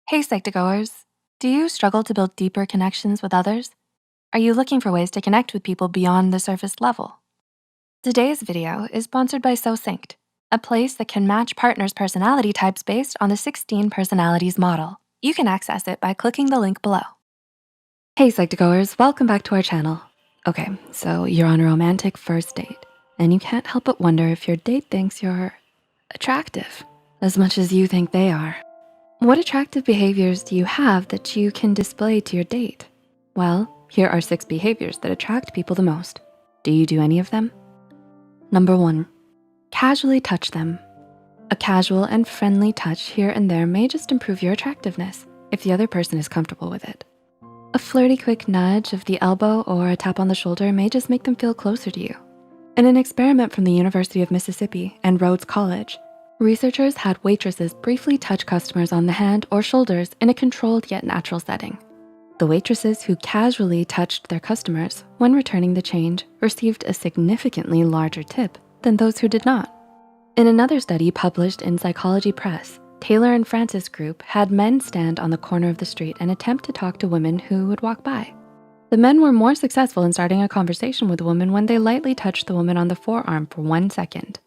Hey Psych2Goers, do you struggle to build deeper connections with others? Are you looking for ways to connect with people beyond the surface level? Today's video is sponsored by SoSynced, a place that can match partners' personality types based on the 16 personalities model. You can access it by clicking the link below. Hey Psych2Goers, welcome back to our channel. Okay, so you're on a romantic first date and you can't help but wonder if your date thinks you're attractive as much as you think they are. What attractive behaviors do you have that you can display to your date? Well, here are 6 behaviors that attract people the most. Do you do any of them? Number 1, casually touch them. A casual and friendly touch here and there may just improve your attractiveness if the other person is comfortable with it. A flirty quick nudge of the elbow or a tap on the shoulder may just make them feel closer to you. In an experiment from the University of Mississippi and Rhodes College, researchers had waitresses briefly touch customers on the hand or shoulders in a controlled yet natural setting. The waitresses who casually touched their customers when returning the change received a significantly larger tip than those who did not. In another study published in Psychology Press, Taylor and Francis group had men stand on the corner of the street and attempt to talk to women who would walk by. The men were more successful in starting a conversation with a woman when they lightly touched the woman on the forearm for 1 second.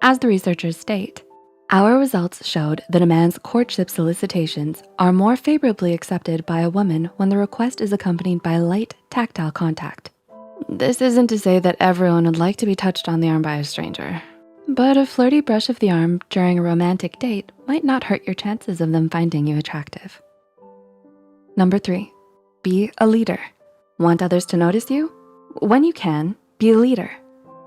As the researchers state, our results showed that a man's courtship solicitations are more favorably accepted by a woman when the request is accompanied by light tactile contact. This isn't to say that everyone would like to be touched on the arm by a stranger, but a flirty brush of the arm during a romantic date might not hurt your chances of them finding you attractive. Number 3, be a leader. Want others to notice you? When you can, be a leader.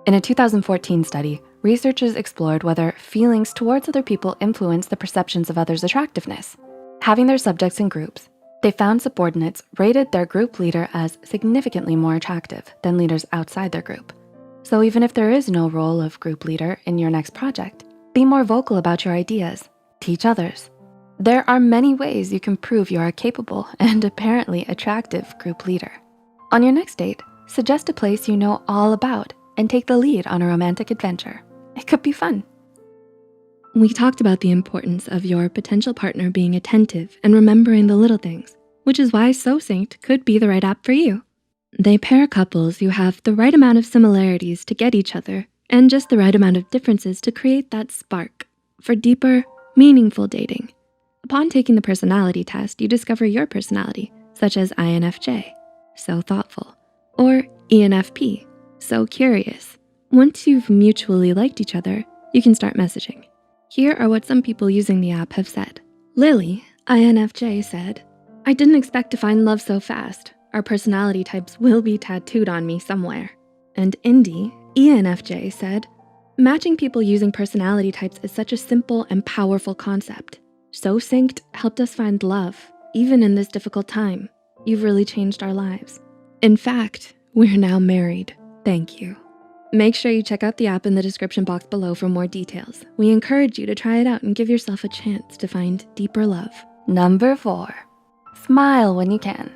In a 2014 study, researchers explored whether feelings towards other people influence the perceptions of others' attractiveness. Having their subjects in groups, they found subordinates rated their group leader as significantly more attractive than leaders outside their group. So even if there is no role of group leader in your next project, be more vocal about your ideas, teach others. There are many ways you can prove you are a capable and apparently attractive group leader. On your next date, suggest a place you know all about and take the lead on a romantic adventure. It could be fun. We talked about the importance of your potential partner being attentive and remembering the little things, which is why SoSynced could be the right app for you. They pair couples who have the right amount of similarities to get each other and just the right amount of differences to create that spark for deeper, meaningful dating. Upon taking the personality test, you discover your personality, such as INFJ, so thoughtful, or ENFP, so curious. Once you've mutually liked each other, you can start messaging. Here are what some people using the app have said. Lily, INFJ, said, "I didn't expect to find love so fast. Our personality types will be tattooed on me somewhere." And Indy, ENFJ, said, "Matching people using personality types is such a simple and powerful concept. SoSynced helped us find love, even in this difficult time. You've really changed our lives. In fact, we're now married. Thank you." Make sure you check out the app in the description box below for more details. We encourage you to try it out and give yourself a chance to find deeper love. Number 4, smile when you can.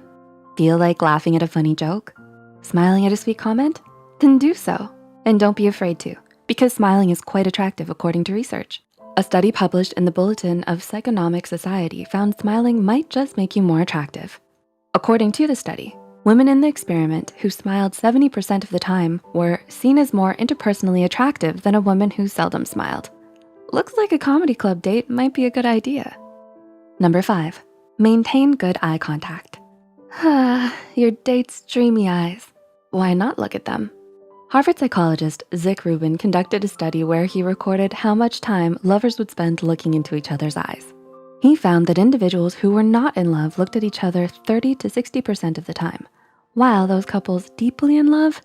Feel like laughing at a funny joke? Smiling at a sweet comment? Then do so. And don't be afraid to, because smiling is quite attractive according to research. A study published in the Bulletin of Psychonomic Society found smiling might just make you more attractive. According to the study, women in the experiment who smiled 70% of the time were seen as more interpersonally attractive than a woman who seldom smiled. Looks like a comedy club date might be a good idea. Number 5, maintain good eye contact. Your date's dreamy eyes. Why not look at them? Harvard psychologist Zick Rubin conducted a study where he recorded how much time lovers would spend looking into each other's eyes. He found that individuals who were not in love looked at each other 30 to 60% of the time, while those couples deeply in love,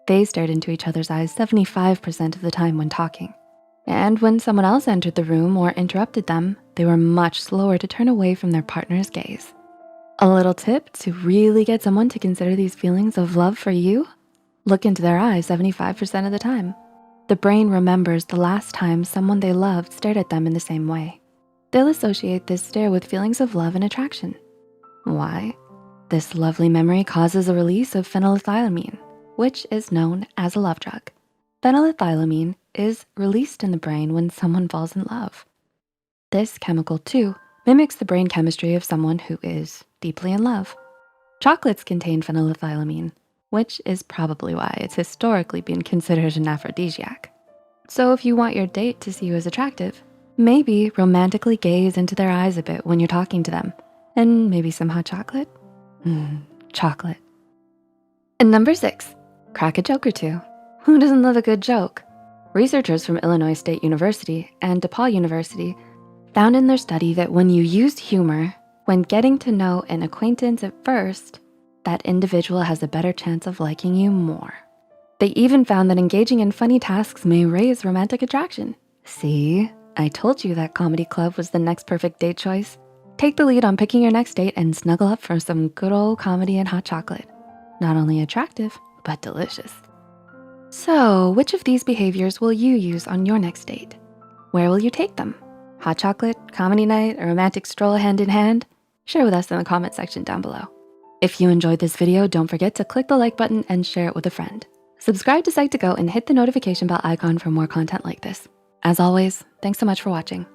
they stared into each other's eyes 75% of the time when talking. And when someone else entered the room or interrupted them, they were much slower to turn away from their partner's gaze. A little tip to really get someone to consider these feelings of love for you? Look into their eyes 75% of the time. The brain remembers the last time someone they loved stared at them in the same way. They'll associate this stare with feelings of love and attraction. Why? This lovely memory causes a release of phenylethylamine, which is known as a love drug. Phenylethylamine is released in the brain when someone falls in love. This chemical too mimics the brain chemistry of someone who is deeply in love. Chocolates contain phenylethylamine, which is probably why it's historically been considered an aphrodisiac. So if you want your date to see you as attractive, maybe romantically gaze into their eyes a bit when you're talking to them, and maybe some hot chocolate. Chocolate. And number 6, crack a joke or two. Who doesn't love a good joke? Researchers from Illinois State University and DePaul University found in their study that when you use humor, when getting to know an acquaintance at first, that individual has a better chance of liking you more. They even found that engaging in funny tasks may raise romantic attraction. See, I told you that comedy club was the next perfect date choice. Take the lead on picking your next date and snuggle up for some good old comedy and hot chocolate. Not only attractive, but delicious. So, which of these behaviors will you use on your next date? Where will you take them? Hot chocolate, comedy night, a romantic stroll hand in hand? Share with us in the comment section down below. If you enjoyed this video, don't forget to click the like button and share it with a friend. Subscribe to Psych2Go and hit the notification bell icon for more content like this. As always, thanks so much for watching.